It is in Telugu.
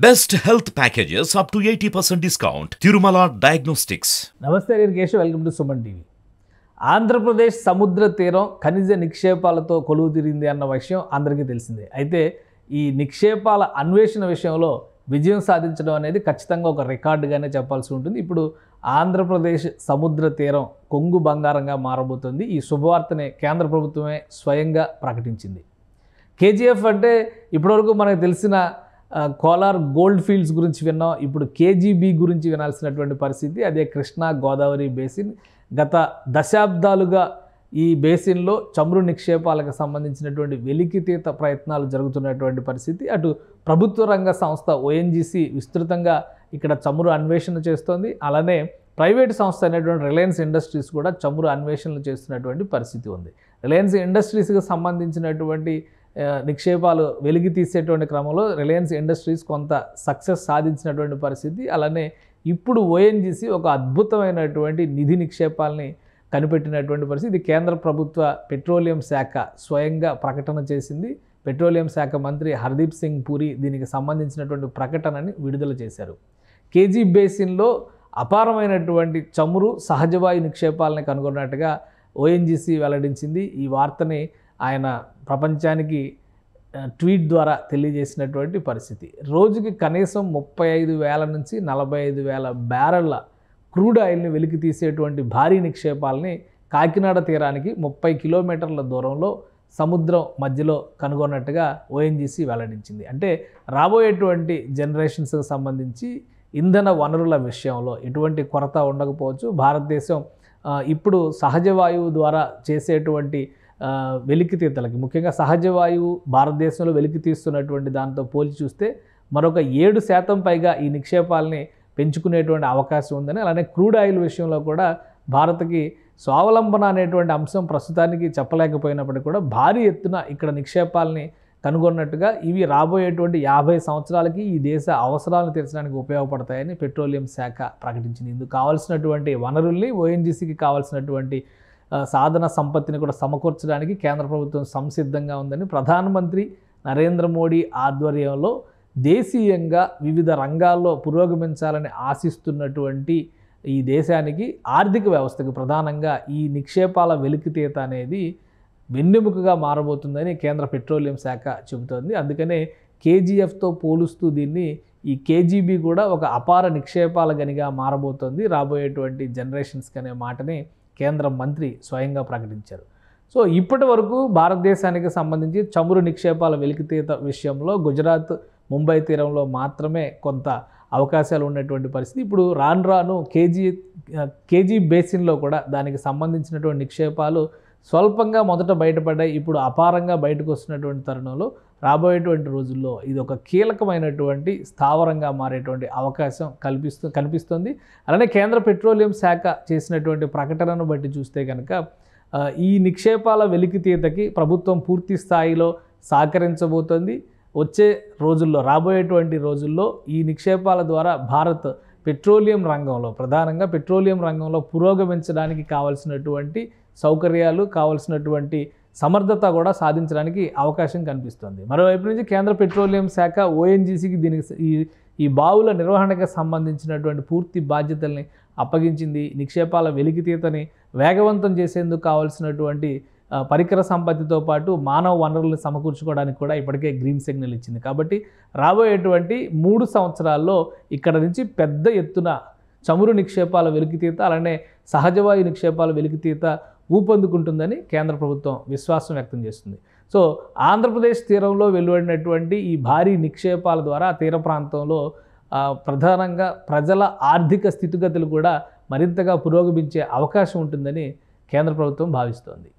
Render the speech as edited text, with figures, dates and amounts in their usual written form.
Best health packages up to 80% discount. Tirumala Diagnostics. నమస్తే నేను Keshav, welcome to Suman TV. Andhra Pradesh సముద్ర తీరం ఖనిజ నిక్షేపాలతో కొలువు తీరింది అన్న విషయం అందరికీ తెలిసిందే. అయితే ఈ నిక్షేపాల అన్వేషణ విషయంలో విజయం సాధించడం అనేది ఖచ్చితంగా ఒక రికార్డుగానే చెప్పాల్సి ఉంటుంది. ఇప్పుడు ఆంధ్రప్రదేశ్ సముద్ర తీరం కొంగు బంగారంగా మారబోతుంది. ఈ శుభవార్తనే కేంద్ర ప్రభుత్వమే స్వయంగా ప్రకటించింది. కేజీఎఫ్ అంటే ఇప్పటివరకు మనకు తెలిసిన కోలార్ గోల్డ్ ఫీల్డ్స్ గురించి విన్నాం. ఇప్పుడు కేజీబీ గురించి వినాల్సినటువంటి పరిస్థితి. అదే కృష్ణా గోదావరి బేసిన్. గత దశాబ్దాలుగా ఈ బేసిన్లో చమురు నిక్షేపాలకు సంబంధించినటువంటి వెలికితీత ప్రయత్నాలు జరుగుతున్నటువంటి పరిస్థితి. అటు ప్రభుత్వ రంగ సంస్థ ఓఎన్జీసీ విస్తృతంగా ఇక్కడ చమురు అన్వేషణ చేస్తోంది. అలానే ప్రైవేట్ సంస్థ అయినటువంటి రిలయన్స్ ఇండస్ట్రీస్ కూడా చమురు అన్వేషణలు చేస్తున్నటువంటి పరిస్థితి ఉంది. రిలయన్స్ ఇండస్ట్రీస్కి సంబంధించినటువంటి నిక్షేపాలు వెలికి తీసేటువంటి క్రమంలో రిలయన్స్ ఇండస్ట్రీస్ కొంత సక్సెస్ సాధించినటువంటి పరిస్థితి. అలానే ఇప్పుడు ఓఎన్జీసీ ఒక అద్భుతమైనటువంటి నిధి నిక్షేపాలని కనిపెట్టినటువంటి పరిస్థితి. ఇది కేంద్ర ప్రభుత్వ పెట్రోలియం శాఖ స్వయంగా ప్రకటన చేసింది. పెట్రోలియం శాఖ మంత్రి హర్దీప్ సింగ్ పూరి దీనికి సంబంధించినటువంటి ప్రకటనని విడుదల చేశారు. కేజీ బేసిన్లో అపారమైనటువంటి చమురు సహజవాయు నిక్షేపాలని కనుగొన్నట్టుగా ఓఎన్జీసీ వెల్లడించింది. ఈ వార్తని ఆయన ప్రపంచానికి ట్వీట్ ద్వారా తెలియజేసినటువంటి పరిస్థితి. రోజుకి కనీసం 35,000 నుంచి 45,000 బ్యారెళ్ల క్రూడ్ ఆయిల్ని వెలికి తీసేటువంటి భారీ నిక్షేపాలని కాకినాడ తీరానికి 30 కిలోమీటర్ల దూరంలో సముద్రం మధ్యలో కనుగొన్నట్టుగా ఓఎన్జీసీ వెల్లడించింది. అంటే రాబోయేటువంటి జనరేషన్స్కి సంబంధించి ఇంధన వనరుల విషయంలో ఎటువంటి కొరత ఉండకపోవచ్చు. భారతదేశం ఇప్పుడు సహజ వాయువు ద్వారా చేసేటువంటి వెలికితీతలకి, ముఖ్యంగా సహజ వాయువు భారతదేశంలో వెలికి తీస్తున్నటువంటి దాంతో పోల్చి చూస్తే మరొక 7% పైగా ఈ నిక్షేపాలని పెంచుకునేటువంటి అవకాశం ఉందని, అలానే క్రూడ్ ఆయిల్ విషయంలో కూడా భారత్కి స్వావలంబన అనేటువంటి అంశం ప్రస్తుతానికి చెప్పలేకపోయినప్పటికీ కూడా భారీ ఎత్తున ఇక్కడ నిక్షేపాలని కనుగొన్నట్టుగా ఇవి రాబోయేటువంటి 50 సంవత్సరాలకి ఈ దేశ అవసరాలను తీర్చడానికి ఉపయోగపడతాయని పెట్రోలియం శాఖ ప్రకటించింది. ఇందుకు కావాల్సినటువంటి వనరుల్ని, ఓఎన్జీసీకి కావాల్సినటువంటి సాధన సంపత్తిని కూడా సమకూర్చడానికి కేంద్ర ప్రభుత్వం సంసిద్ధంగా ఉందని ప్రధానమంత్రి నరేంద్ర మోడీ ఆధ్వర్యంలో దేశీయంగా వివిధ రంగాల్లో పురోగమించాలని ఆశిస్తున్నటువంటి ఈ దేశానికి ఆర్థిక వ్యవస్థకు ప్రధానంగా ఈ నిక్షేపాల వెలికితీత అనేది వెన్నెముకగా మారబోతుందని కేంద్ర పెట్రోలియం శాఖ చెబుతోంది. అందుకనే కేజీఎఫ్తో పోలుస్తూ దీన్ని ఈ కేజీబీ కూడా ఒక అపార నిక్షేపాల గనిగా మారబోతోంది రాబోయేటువంటి జనరేషన్స్కి అనే మాటని కేంద్ర మంత్రి స్వయంగా ప్రకటించారు. సో ఇప్పటి వరకు భారతదేశానికి సంబంధించి చమురు నిక్షేపాల వెలికితీత విషయంలో గుజరాత్, ముంబై తీరంలో మాత్రమే కొంత అవకాశాలు ఉన్నటువంటి పరిస్థితి. ఇప్పుడు రాను కేజీ బేసిన్లో కూడా దానికి సంబంధించినటువంటి నిక్షేపాలు స్వల్పంగా మొదట బయటపడ్డాయి. ఇప్పుడు అపారంగా బయటకు వస్తున్నటువంటి తరుణంలో రాబోయేటువంటి రోజుల్లో ఇది ఒక కీలకమైనటువంటి స్థావరంగా మారేటువంటి అవకాశం కనిపిస్తుంది. అలానే కేంద్ర పెట్రోలియం శాఖ చేసినటువంటి ప్రకటనను బట్టి చూస్తే కనుక ఈ నిక్షేపాల వెలికితీతకి ప్రభుత్వం పూర్తి స్థాయిలో సహకరించబోతోంది. వచ్చే రోజుల్లో, రాబోయేటువంటి రోజుల్లో ఈ నిక్షేపాల ద్వారా భారత్ పెట్రోలియం రంగంలో, ప్రధానంగా పెట్రోలియం రంగంలో పురోగమించడానికి కావాల్సినటువంటి సౌకర్యాలు, కావాల్సినటువంటి సమర్థత కూడా సాధించడానికి అవకాశం కనిపిస్తుంది. మరోవైపు నుంచి కేంద్ర పెట్రోలియం శాఖ ఓఎన్జీసీకి ఈ బావుల నిర్వహణకు సంబంధించినటువంటి పూర్తి బాధ్యతల్ని అప్పగించింది. నిక్షేపాల వెలికితీతని వేగవంతం చేసేందుకు కావాల్సినటువంటి పరికర సంపత్తితో పాటు మానవ వనరులను సమకూర్చుకోవడానికి కూడా ఇప్పటికే గ్రీన్ సిగ్నల్ ఇచ్చింది. కాబట్టి రాబోయేటువంటి 3 సంవత్సరాల్లో ఇక్కడ నుంచి పెద్ద ఎత్తున చమురు నిక్షేపాల వెలికితీత, అలానే సహజవాయు నిక్షేపాల వెలికితీత ఊపందుకుంటుందని కేంద్ర ప్రభుత్వం విశ్వాసం వ్యక్తం చేస్తుంది. సో ఆంధ్రప్రదేశ్ తీరంలో వెలువడినటువంటి ఈ భారీ నిక్షేపాల ద్వారా తీర ప్రాంతంలో ప్రధానంగా ప్రజల ఆర్థిక స్థితిగతులు కూడా మరింతగా పురోగమించే అవకాశం ఉంటుందని కేంద్ర ప్రభుత్వం భావిస్తోంది.